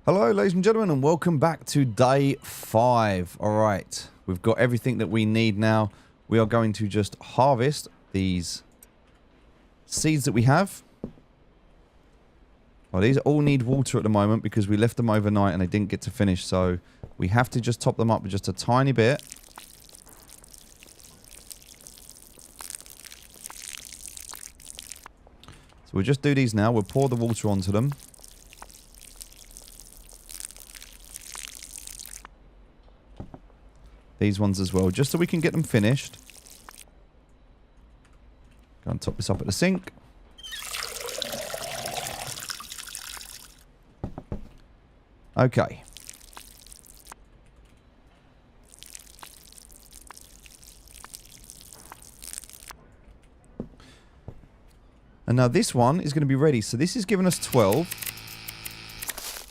Hello ladies and gentlemen, and welcome back to day 5. Alright, we've got everything that we need now. We are going to just harvest these seeds that we have. Well, these all need water at the moment because we left them overnight and they didn't get to finish, so we have to just top them up with just a tiny bit. So we'll just do these now. We'll pour the water onto them. These ones as well, just so we can get them finished. Go and top this up at the sink. Okay. And now this one is going to be ready. So this is giving us 12,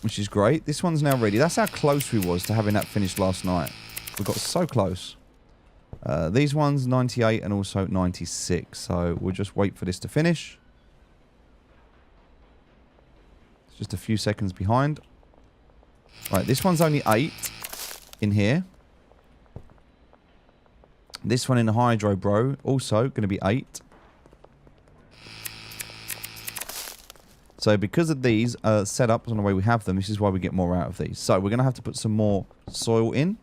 which is great. This one's now ready. That's how close we was to having that finished last night. We got so close. These ones 98 and also 96. So we'll just wait for this to finish. It's just a few seconds behind. Right, this one's only 8 in here. This one in the hydro, bro, also going to be 8. So because of these setups and the way we have them, this is why we get more out of these. So we're going to have to put some more soil in.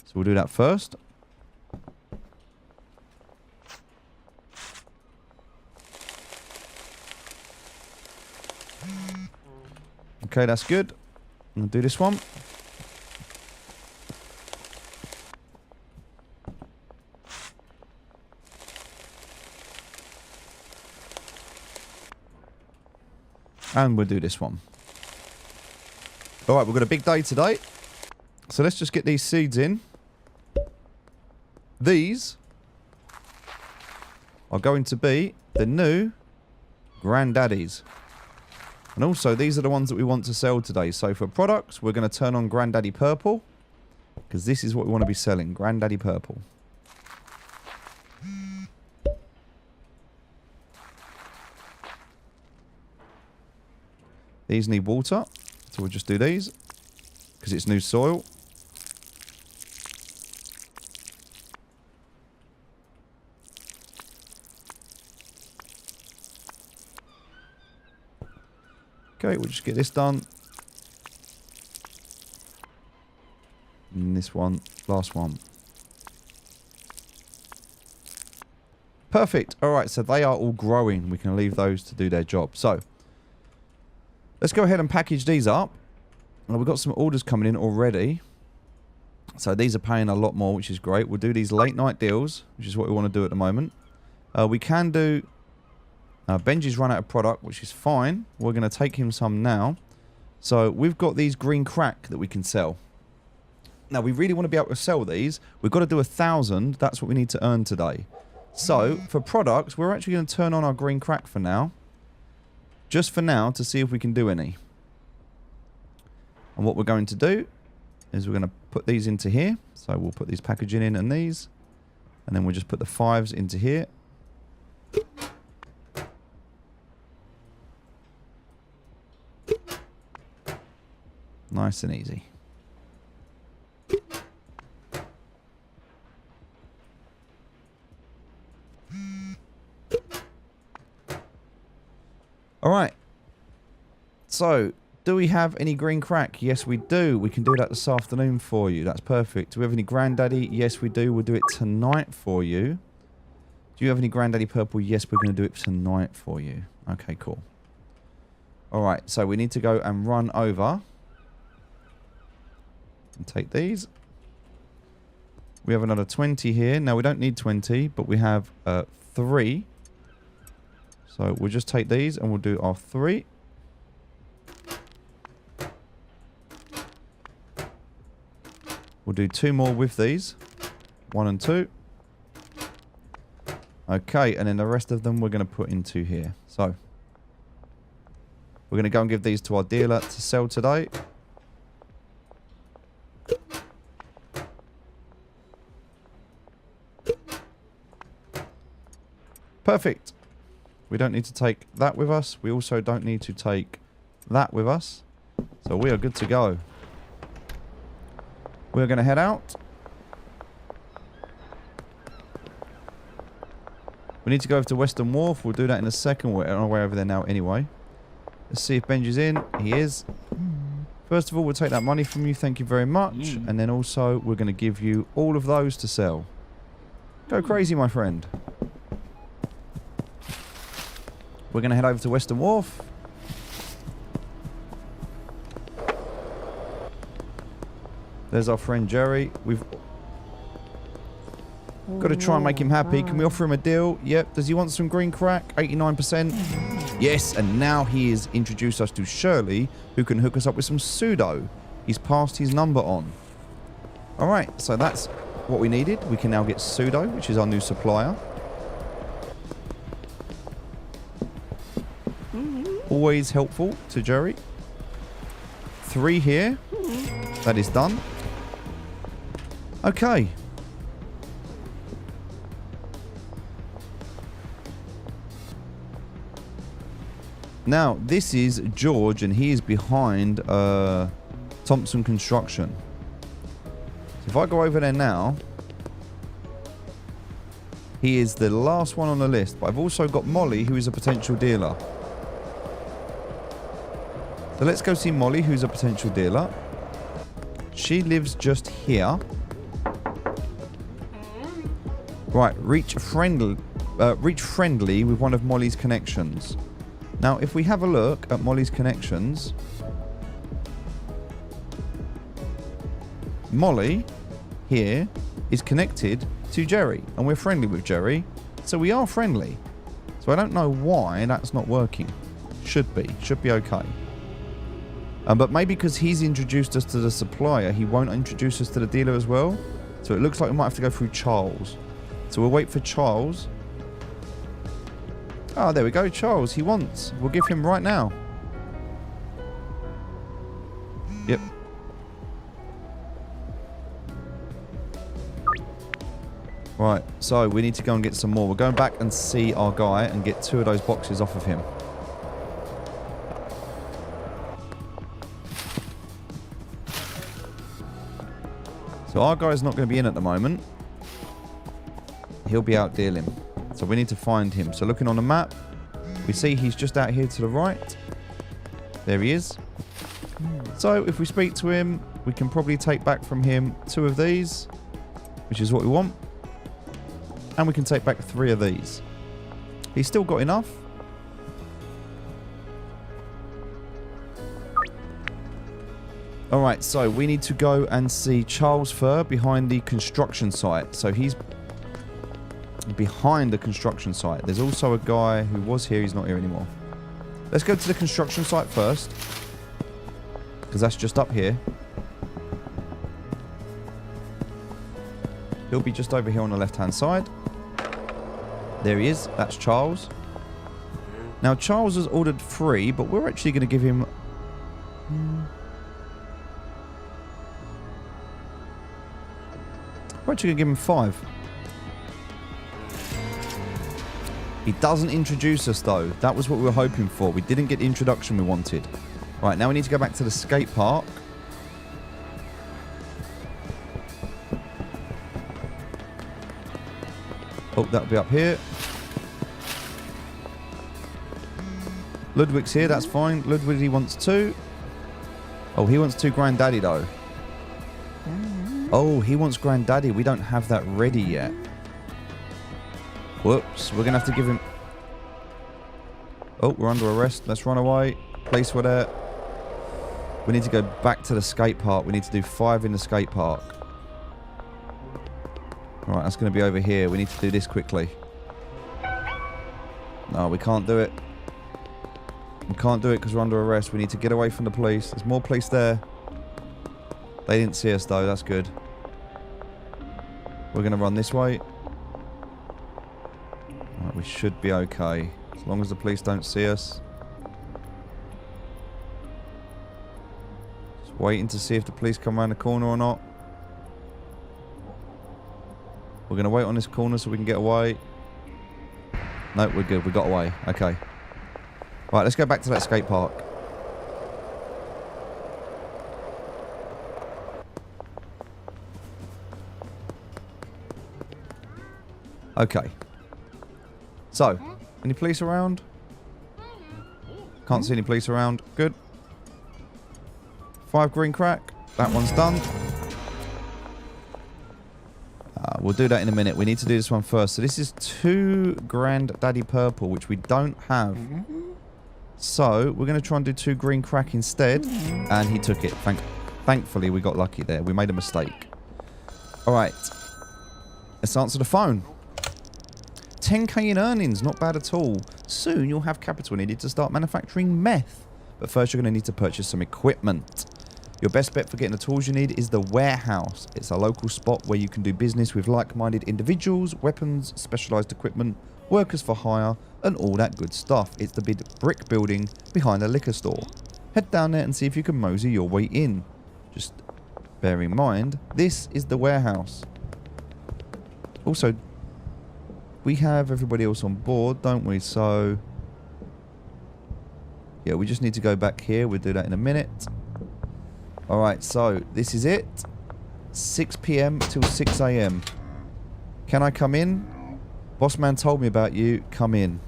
So we'll do that first. Okay, that's good. I'm going to do this one. And we'll do this one. Alright, we've got a big day today. So let's just get these seeds in. These are going to be the new granddaddies. And also, these are the ones that we want to sell today. So for products, we're going to turn on Granddaddy Purple. Because this is what we want to be selling. Granddaddy Purple. These need water. So we'll just do these. Because it's new soil. Okay, we'll just get this done. And this one, last one. Perfect. Alright, so they are all growing. We can leave those to do their job. So, let's go ahead and package these up. Well, we've got some orders coming in already. So these are paying a lot more, which is great. We'll do these late night deals, which is what we want to do at the moment. We can do... Benji's run out of product, which is fine. We're going to take him some now. So we've got these green crack that we can sell. Now, we really want to be able to sell these. We've got to do 1,000. That's what we need to earn today. So, for products, we're actually going to turn on our green crack for now. Just for now, to see if we can do any. And what we're going to do is we're going to put these into here. So we'll put these packaging in and these. And then we'll just put the 5s into here. Nice and easy. Alright. So, do we have any green crack? Yes, we do. We can do that this afternoon for you. That's perfect. Do we have any Granddaddy? Yes, we do. We'll do it tonight for you. Do you have any Granddaddy Purple? Yes, we're going to do it tonight for you. Okay, cool. Alright, so we need to go and run over... and take these. We have another 20 here. Now, we don't need 20, but we have 3. So, we'll just take these and we'll do our 3. We'll do 2 more with these. 1 and 2. Okay, and then the rest of them we're going to put into here. So, we're going to go and give these to our dealer to sell today. Perfect. We don't need to take that with us. We also don't need to take that with us. So we are good to go. We're going to head out. We need to go over to Western Wharf. We'll do that in a second. We're on our way over there now anyway. Let's see if Benji's in. He is. First of all, we'll take that money from you. Thank you very much. And then also, we're going to give you all of those to sell. Go crazy, my friend. We're going to head over to Western Wharf. There's our friend Jerry. We've got to try and make him happy. Can we offer him a deal? Yep. Does he want some green crack? 89%. Yes, and now he has introduced us to Shirley, who can hook us up with some pseudo. He's passed his number on. Alright, so that's what we needed. We can now get pseudo, which is our new supplier. Always helpful to Jerry. 3 here. That is done. Okay. Now, this is George, and he is behind Thompson Construction. So if I go over there now, he is the last one on the list. But I've also got Molly, who is a potential dealer. So let's go see Molly, who's a potential dealer. She lives just here. Right, reach friendly with one of Molly's connections. Now, if we have a look at Molly's connections, Molly here is connected to Jerry, and we're friendly with Jerry, so we are friendly. So I don't know why that's not working. Should be okay. But maybe because he's introduced us to the supplier, he won't introduce us to the dealer as well. So it looks like we might have to go through Charles. So we'll wait for Charles. Oh, there we go. Charles, he wants. We'll give him right now. Yep. Right, so we need to go and get some more. We're going back and see our guy and get 2 of those boxes off of him. So our guy's not going to be in at the moment. He'll be out dealing. So we need to find him. So looking on the map, we see he's just out here to the right. There he is. So if we speak to him, we can probably take back from him 2 of these, which is what we want. And we can take back 3 of these. He's still got enough. Alright, so we need to go and see Charles Fur behind the construction site. So he's behind the construction site. There's also a guy who was here. He's not here anymore. Let's go to the construction site first, because that's just up here. He'll be just over here on the left-hand side. There he is. That's Charles. Now, Charles has ordered 3, but we're actually going to give him... We're actually going to give him 5. He doesn't introduce us, though. That was what we were hoping for. We didn't get the introduction we wanted. Right, now we need to go back to the skate park. Oh, that'll be up here. Ludwig's here, that's fine. Ludwig, he wants 2. Oh, he wants 2 Granddaddy, though. Oh, he wants Granddaddy. We don't have that ready yet. Whoops, we're going to have to give him... Oh, we're under arrest. Let's run away. Police were there. We need to go back to the skate park. We need to do 5 in the skate park. Alright, that's going to be over here. We need to do this quickly. No, we can't do it. We can't do it because we're under arrest. We need to get away from the police. There's more police there. They didn't see us though. That's good. We're going to run this way. Right, we should be okay. As long as the police don't see us. Just waiting to see if the police come around the corner or not. We're going to wait on this corner so we can get away. No, we're good. We got away. Okay. Right, let's go back to that skate park. Okay. So, any police around? Can't see any police around. Good. 5 green crack. That one's done. We'll do that in a minute. We need to do this one first. So this is 2 Granddaddy Purple, which we don't have. So we're going to try and do 2 green crack instead. And he took it. Thankfully, we got lucky there. We made a mistake. All right. Let's answer the phone. 10k in earnings. Not bad at all. Soon you'll have capital needed to start manufacturing meth. But first you're going to need to purchase some equipment. Your best bet for getting the tools you need is the warehouse. It's a local spot where you can do business with like-minded individuals, weapons, specialised equipment, workers for hire, and all that good stuff. It's the big brick building behind the liquor store. Head down there and see if you can mosey your way in. Just bear in mind, this is the warehouse. Also, we have everybody else on board, don't we? So, yeah, we just need to go back here. We'll do that in a minute. Alright, so this is it. 6 PM till 6 AM. Can I come in? Boss man told me about you. Come in.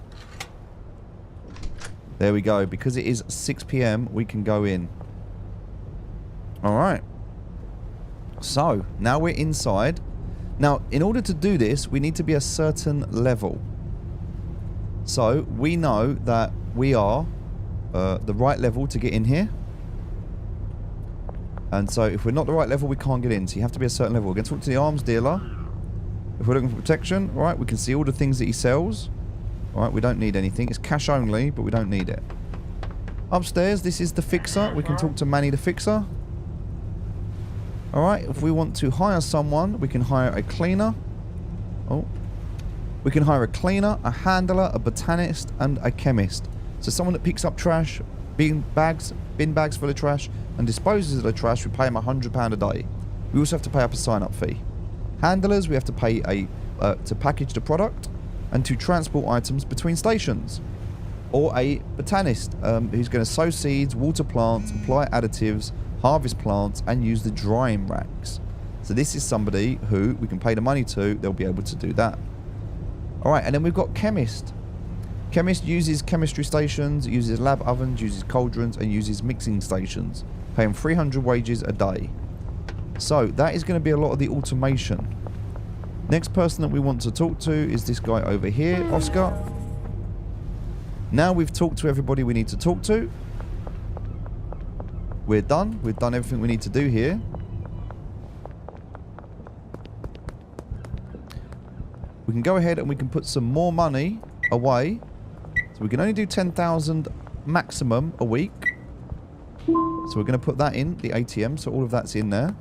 There we go. Because it is 6 PM, we can go in. Alright. So, now we're inside. Now, in order to do this, we need to be a certain level. So, we know that we are the right level to get in here. And so, if we're not the right level, we can't get in. So, you have to be a certain level. We're going to talk to the arms dealer. If we're looking for protection, alright, we can see all the things that he sells. Alright, we don't need anything. It's cash only, but we don't need it. Upstairs, this is the fixer. We can talk to Manny the fixer. Alright, if we want to hire someone, we can hire a cleaner. Oh. We can hire a cleaner, a handler, a botanist, and a chemist. So someone that picks up trash, bin bags full of trash, and disposes of the trash, we pay them £100 a day. We also have to pay up a sign-up fee. Handlers, we have to pay to package the product and to transport items between stations. Or a botanist who's going to sow seeds, water plants, apply additives, harvest plants, and use the drying racks. So this is somebody who we can pay the money to. They'll be able to do that. Alright, and then we've got chemist. Chemist uses chemistry stations, uses lab ovens, uses cauldrons, and uses mixing stations. Paying 300 wages a day. So that is going to be a lot of the automation. Next person that we want to talk to is this guy over here, Oscar. Now we've talked to everybody we need to talk to. We're done. We've done everything we need to do here. We can go ahead and we can put some more money away. So we can only do 10,000 maximum a week. So we're going to put that in the ATM. So all of that's in there.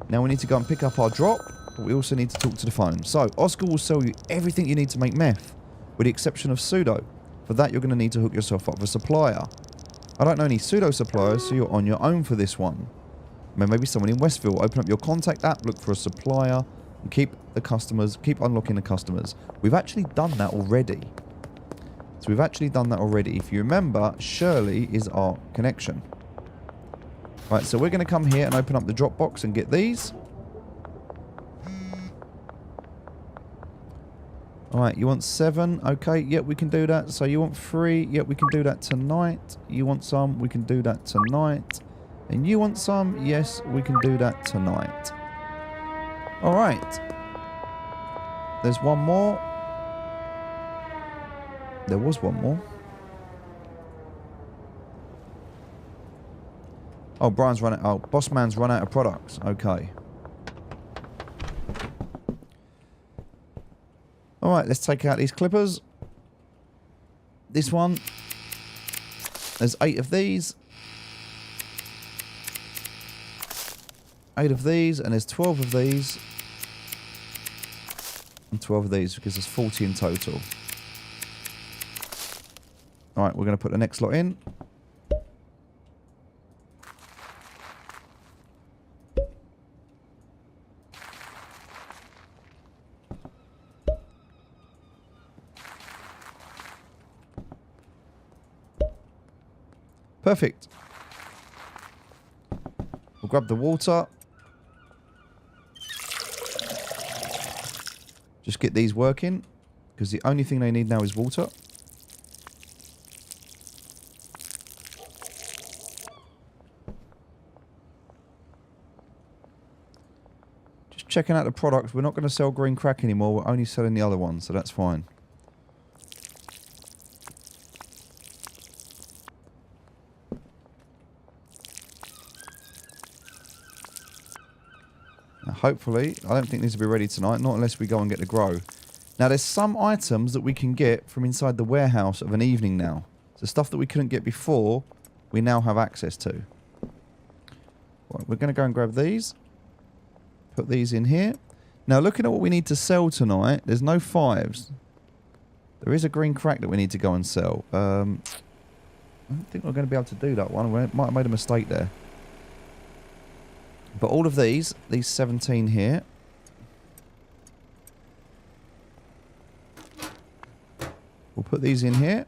Now we need to go and pick up our drop. But we also need to talk to the phone. So Oscar will sell you everything you need to make meth. With the exception of pseudo. For that you're going to need to hook yourself up with a supplier. I don't know any pseudo suppliers, so you're on your own for this one. Maybe someone in Westville. Open up your contact app, look for a supplier, and keep unlocking the customers. We've actually done that already. So we've actually done that already. If you remember, Shirley is our connection. Right, so we're going to come here and open up the drop box and get these. Alright, you want 7? Okay, yep, we can do that. So you want 3? Yep, we can do that tonight. You want some? We can do that tonight. And you want some? Yes, we can do that tonight. Alright. There's one more. There was one more. Oh, Brian's run out. Oh, Boss Man's run out of products. Okay. Alright, let's take out these clippers. This one. There's 8 of these. 8 of these, and there's 12 of these. And 12 of these, because there's 40 in total. Alright, we're going to put the next lot in. Perfect. We'll grab the water. Just get these working, because the only thing they need now is water. Just checking out the product. We're not going to sell green crack anymore. We're only selling the other one, so that's fine. Now, hopefully, I don't think these will be ready tonight, not unless we go and get the grow. Now, there's some items that we can get from inside the warehouse of an evening now. So stuff that we couldn't get before, we now have access to. Right, we're going to go and grab these. Put these in here. Now, looking at what we need to sell tonight, there's no 5s. There is a green crack that we need to go and sell. I don't think we're going to be able to do that one. We might have made a mistake there. But all of these 17 here, we'll put these in here.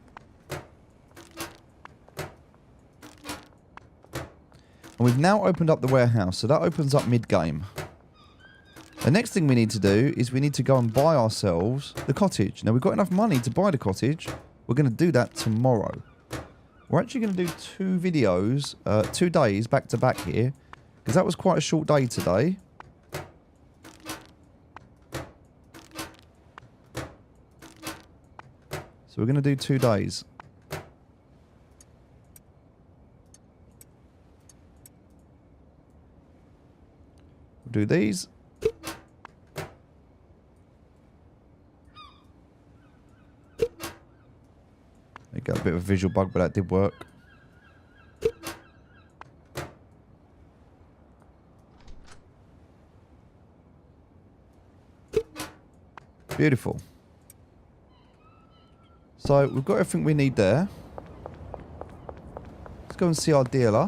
And we've now opened up the warehouse, so that opens up mid-game. The next thing we need to do is we need to go and buy ourselves the cottage. Now, we've got enough money to buy the cottage. We're going to do that tomorrow. We're actually going to do 2 videos, 2 days back to back here, because that was quite a short day today. So we're going to do 2 days. We'll do these. I got a bit of a visual bug, but that did work. Beautiful. So we've got everything we need there. Let's go and see our dealer.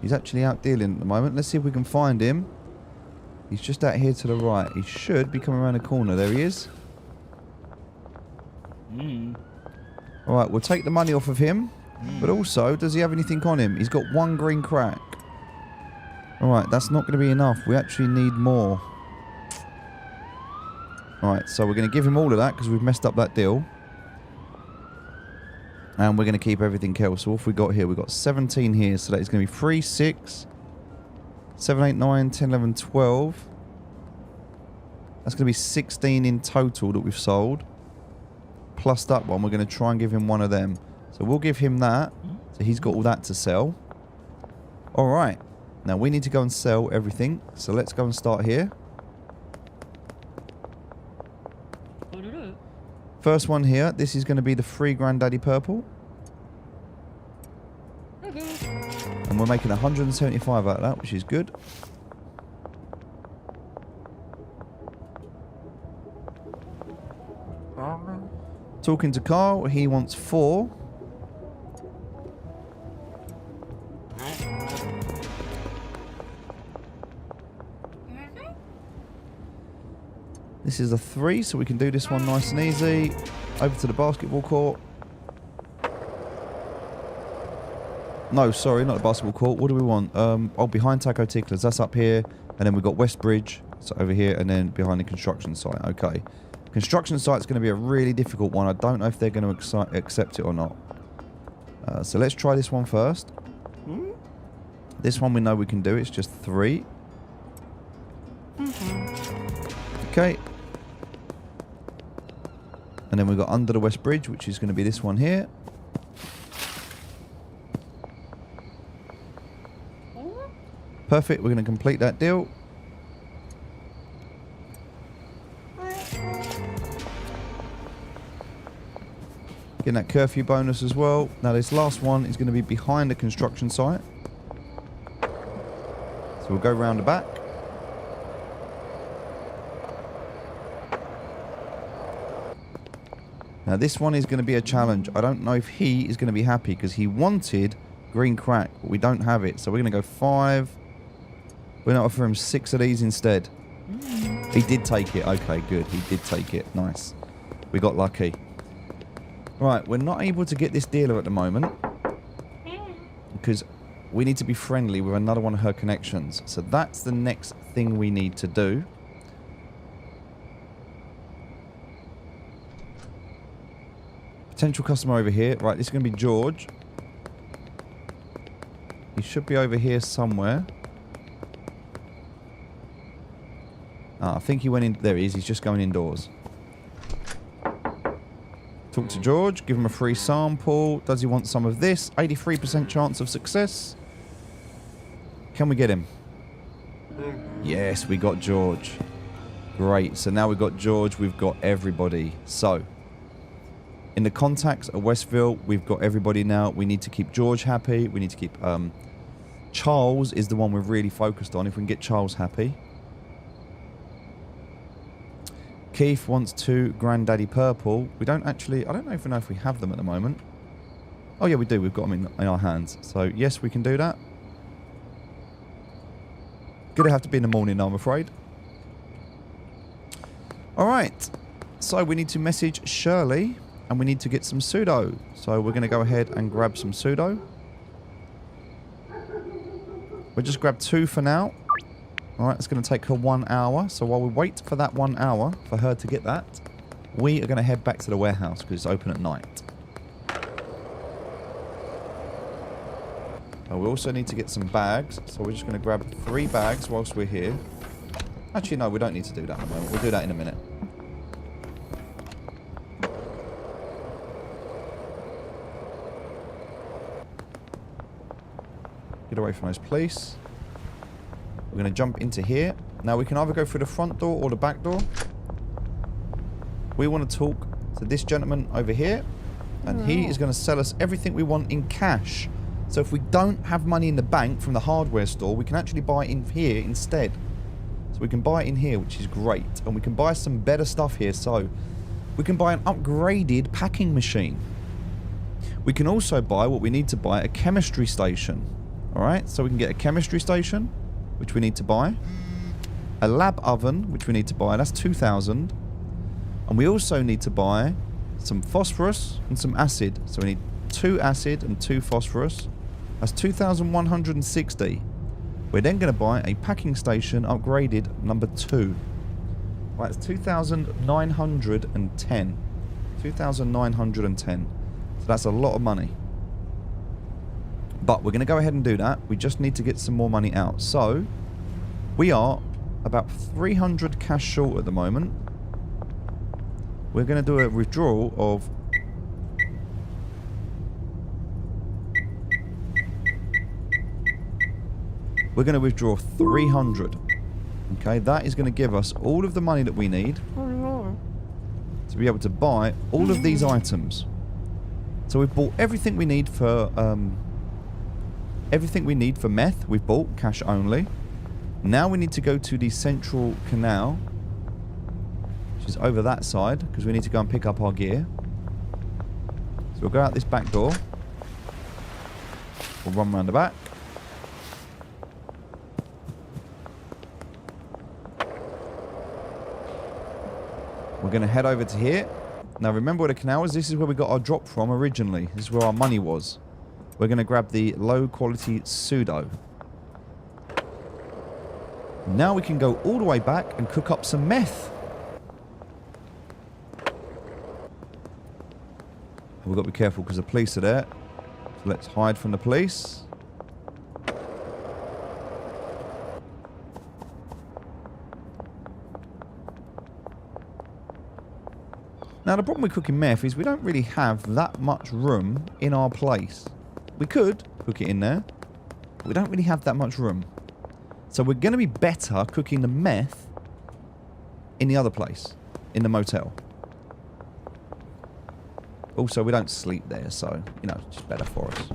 He's actually out dealing at the moment. Let's see if we can find him. He's just out here to the right. He should be coming around the corner. There he is. Alright, we'll take the money off of him. But also, does he have anything on him? He's got 1 green crack. Alright, that's not going to be enough. We actually need more. Alright, so we're going to give him all of that because we've messed up that deal. And we're going to keep everything else. So what have we got here? We've got 17 here. So that is going to be 3, 6, 7, 8, 9, 10, 11, 12. That's going to be 16 in total that we've sold. Plus that one. We're going to try and give him one of them. So we'll give him that. So he's got all that to sell. Alright. Now we need to go and sell everything. So let's go and start here. First one here. This is going to be the free Granddaddy Purple. And we're making 175 out of that, which is good. Talking to Carl, he wants 4. This is a 3, so we can do this one nice and easy. Over to the basketball court. No, sorry, not the basketball court. What do we want? Oh, behind Taco Ticklers. That's up here. And then we've got West Bridge. So over here. And then behind the construction site. Okay. Construction site's going to be a really difficult one. I don't know if they're going to accept it or not. So let's try this one first. This one we know we can do. It's just 3. Okay. And then we've got under the West Bridge, which is going to be this one here. Perfect. We're going to complete that deal. Getting that curfew bonus as well. Now this last one is going to be behind the construction site. So we'll go round the back. Now this one is going to be a challenge. I don't know if he is going to be happy because he wanted green crack, but we don't have it. So we're going to go 5. We're going to offer him 6 of these instead. He did take it. Okay, good. He did take it. Nice. We got lucky. Right, we're not able to get this dealer at the moment because we need to be friendly with another one of her connections. So that's the next thing we need to do. Potential customer over here. Right, this is going to be George. He should be over here somewhere. I think he went in. There he is. He's just going indoors. Talk to George. Give him a free sample. Does he want some of this? 83% chance of success. Can we get him? Yes, we got George. Great. So now we've got George. We've got everybody. So, in the contacts at Westville, we've got everybody now. We need to keep George happy. We need to keep... Charles is the one we're really focused on. If we can get Charles happy. Keith wants 2 Granddaddy Purple. We don't actually... I don't even know if we have them at the moment. Oh, yeah, we do. We've got them in our hands. So, yes, we can do that. Gonna have to be in the morning, I'm afraid. Alright. So, we need to message Shirley. And we need to get some pseudo. So, we're going to go ahead and grab some pseudo. We'll just grab 2 for now. Alright, it's going to take her 1 hour. So while we wait for that 1 hour for her to get that, we are going to head back to the warehouse because it's open at night. We also need to get some bags. So we're just going to grab 3 bags whilst we're here. Actually, no, we don't need to do that at the moment. We'll do that in a minute. Get away from those police. We're going to jump into here. Now, we can either go through the front door or the back door. We want to talk to this gentleman over here. And he is going to sell us everything we want in cash. So if we don't have money in the bank from the hardware store, we can actually buy it in here instead. So we can buy it in here, which is great. And we can buy some better stuff here. So we can buy an upgraded packing machine. We can also buy what we need to buy, a chemistry station. Alright, so we can get a chemistry station, which we need to buy. A lab oven, which we need to buy. That's 2,000. And we also need to buy some phosphorus and some acid. So we need 2 acid and 2 phosphorus. That's 2,160. We're then going to buy a packing station upgraded number 2. Right, it's 2,910. 2,910. So that's a lot of money. But we're going to go ahead and do that. We just need to get some more money out. So, we are about 300 cash short at the moment. We're going to do a withdrawal of... We're going to withdraw 300. Okay, that is going to give us all of the money that we need to be able to buy all of these items. So we've bought everything we need for... everything we need for meth, we've bought, cash only. Now we need to go to the central canal, which is over that side, because we need to go and pick up our gear. So we'll go out this back door. We'll run around the back. We're going to head over to here. Now remember where the canal is? This is where we got our drop from originally. This is where our money was. We're going to grab the low quality pseudo. Now we can go all the way back and cook up some meth. We've got to be careful because the police are there. So let's hide from the police. Now the problem with cooking meth is we don't really have that much room in our place. We could cook it in there, but we don't really have that much room. So we're going to be better cooking the meth in the other place, in the motel. Also, we don't sleep there, so, you know, it's just better for us.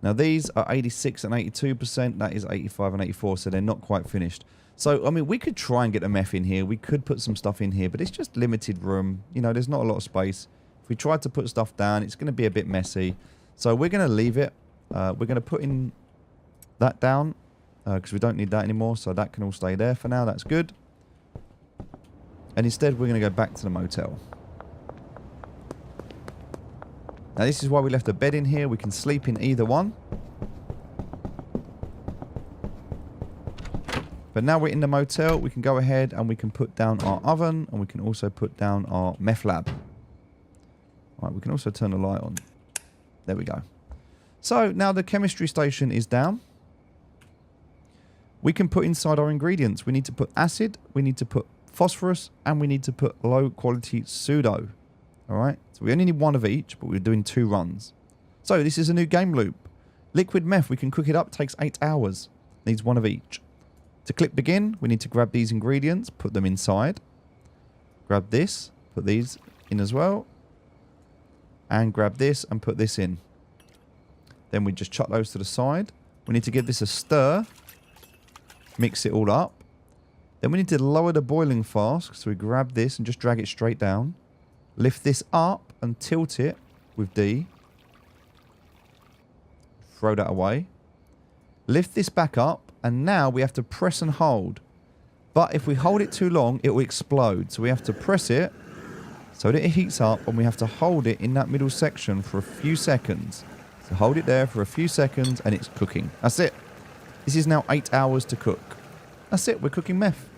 Now, these are 86 and 82%. That is 85 and 84, so they're not quite finished. So, I mean, we could try and get the meth in here. We could put some stuff in here, but it's just limited room. You know, there's not a lot of space. If we try to put stuff down, it's going to be a bit messy. So we're going to leave it. We're going to put in that down because we don't need that anymore. So that can all stay there for now. That's good. And instead, we're going to go back to the motel. Now, this is why we left a bed in here. We can sleep in either one. But now we're in the motel, we can go ahead and we can put down our oven, and we can also put down our meth lab. Right, we can also turn the light on. There we go. So now the chemistry station is down. We can put inside our ingredients. We need to put acid, we need to put phosphorus, and we need to put low quality pseudo. Alright, so we only need one of each, but we're doing 2 runs. So this is a new game loop. Liquid meth, we can cook it up, takes 8 hours. Needs 1 of each. To click begin, we need to grab these ingredients, put them inside. Grab this, put these in as well. And grab this and put this in. Then we just chuck those to the side. We need to give this a stir. Mix it all up. Then we need to lower the boiling flask. So we grab this and just drag it straight down. Lift this up and tilt it with D. Throw that away. Lift this back up. And now we have to press and hold. But if we hold it too long, it will explode. So we have to press it so that it heats up. And we have to hold it in that middle section for a few seconds. So hold it there for a few seconds and it's cooking. That's it. This is now 8 hours to cook. That's it. We're cooking meth.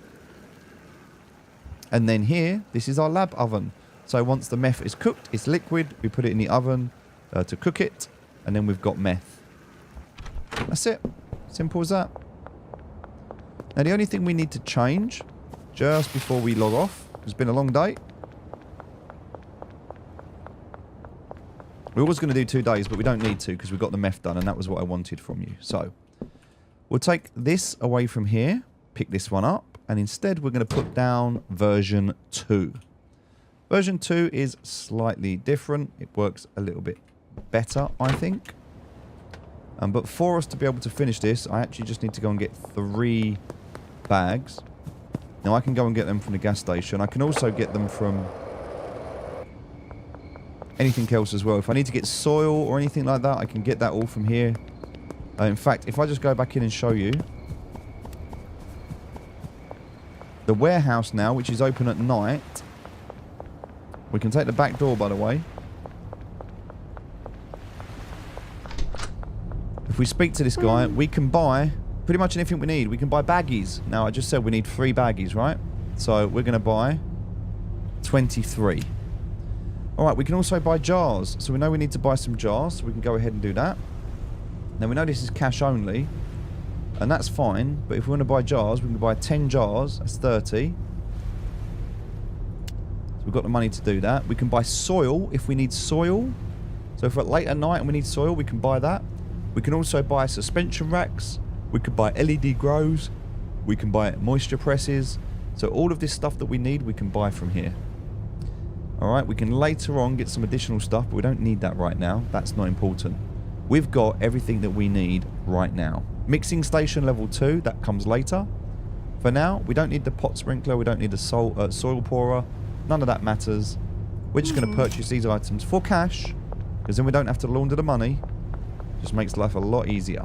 And then here, this is our lab oven. So once the meth is cooked, it's liquid. We put it in the oven to cook it. And then we've got meth. That's it. Simple as that. Now the only thing we need to change just before we log off, it's been a long day. We were going to do 2 days, but we don't need to because we've got the meth done and that was what I wanted from you. So we'll take this away from here, pick this one up, and instead we're going to put down version 2. Version 2 is slightly different. It works a little bit better, I think. But for us to be able to finish this, I actually just need to go and get 3 bags. Now I can go and get them from the gas station. I can also get them from anything else as well. If I need to get soil or anything like that, I can get that all from here. In fact, if I just go back in and show you. The warehouse now, which is open at night. We can take the back door, by the way. If we speak to this guy, we can buy pretty much anything we need. We can buy baggies. Now, I just said we need 3 baggies, right? So, we're going to buy 23. Alright, we can also buy jars. So, we know we need to buy some jars. So, we can go ahead and do that. Now, we know this is cash only. And that's fine. But if we want to buy jars, we can buy 10 jars. That's 30. So, we've got the money to do that. We can buy soil if we need soil. So, if we're late at night and we need soil, we can buy that. We can also buy suspension racks. We could buy LED grows. We can buy moisture presses. So all of this stuff that we need, we can buy from here. Alright, we can later on get some additional stuff, but we don't need that right now. That's not important. We've got everything that we need right now. Mixing station level 2, that comes later. For now, we don't need the pot sprinkler. We don't need the soil pourer. None of that matters. We're just going to purchase these items for cash, because then we don't have to launder the money. Just makes life a lot easier.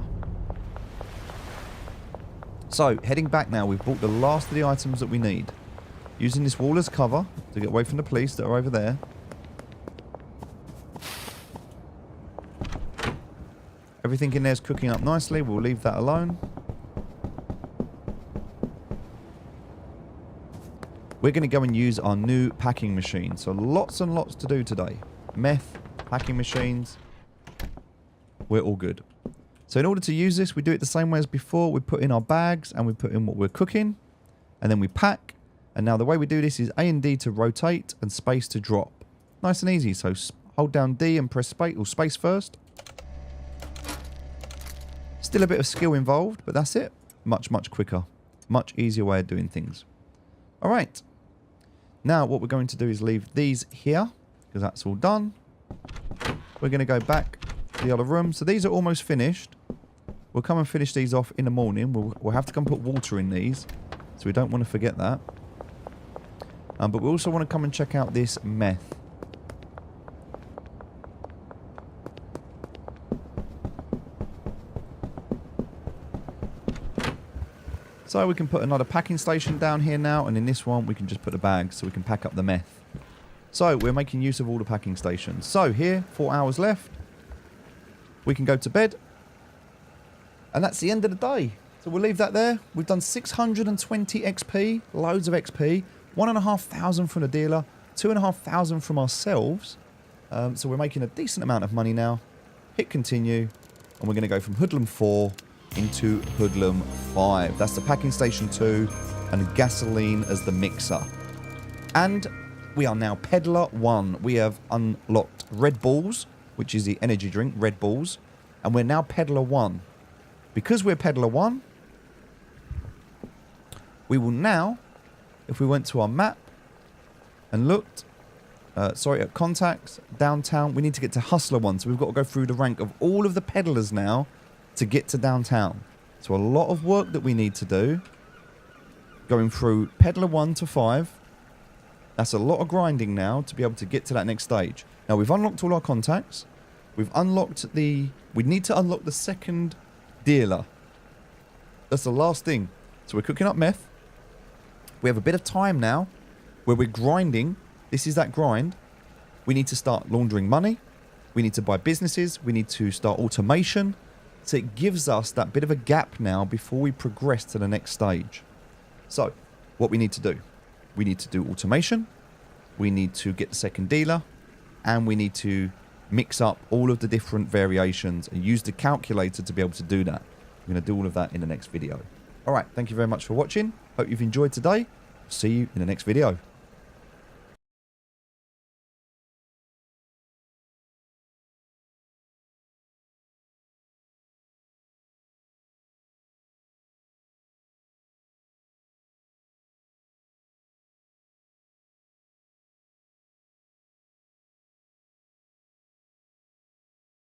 So, heading back now, we've bought the last of the items that we need. Using this wall as cover to get away from the police that are over there. Everything in there is cooking up nicely. We'll leave that alone. We're going to go and use our new packing machine. So, lots and lots to do today. Meth, packing machines. We're all good. So in order to use this, we do it the same way as before. We put in our bags and we put in what we're cooking. And then we pack. And now the way we do this is A and D to rotate and space to drop. Nice and easy. So hold down D and press space first. Still a bit of skill involved, but that's it. Much, much quicker. Much easier way of doing things. All right. Now what we're going to do is leave these here because that's all done. We're going to go back to the other room. So these are almost finished. We'll come and finish these off in the morning. We'll have to come put water in these. So we don't want to forget that. But we also want to come and check out this meth. So we can put another packing station down here now, and in this one we can just put the bags so we can pack up the meth. So we're making use of all the packing stations. So here, 4 hours left. We can go to bed. And that's the end of the day. So we'll leave that there. We've done 620 XP, loads of XP, 1,500 from the dealer, 2,500 from ourselves. So we're making a decent amount of money now. Hit continue, and we're going to go from Hoodlum 4 into Hoodlum 5. That's the packing station 2, and gasoline as the mixer. And we are now Peddler 1. We have unlocked Red Bulls, which is the energy drink, Red Bulls, and we're now Peddler 1. Because we're Peddler 1, we will now, if we went to our map and looked, at contacts, downtown, we need to get to Hustler 1. So we've got to go through the rank of all of the peddlers now to get to downtown. So a lot of work that we need to do. Going through Peddler 1 to 5. That's a lot of grinding now to be able to get to that next stage. Now we've unlocked all our contacts. We've unlocked the... We need to unlock the second dealer. That's the last thing. So we're cooking up meth. We have a bit of time now where we're grinding. This is that grind. We need to start laundering money. We need to buy businesses. We need to start automation. So it gives us that bit of a gap now before we progress to the next stage. So what we need to do. We need to do automation. We need to get the second dealer. And we need to mix up all of the different variations and use the calculator to be able to do that. I'm going to do all of that in the next video. Alright, thank you very much for watching. Hope you've enjoyed today. See you in the next video.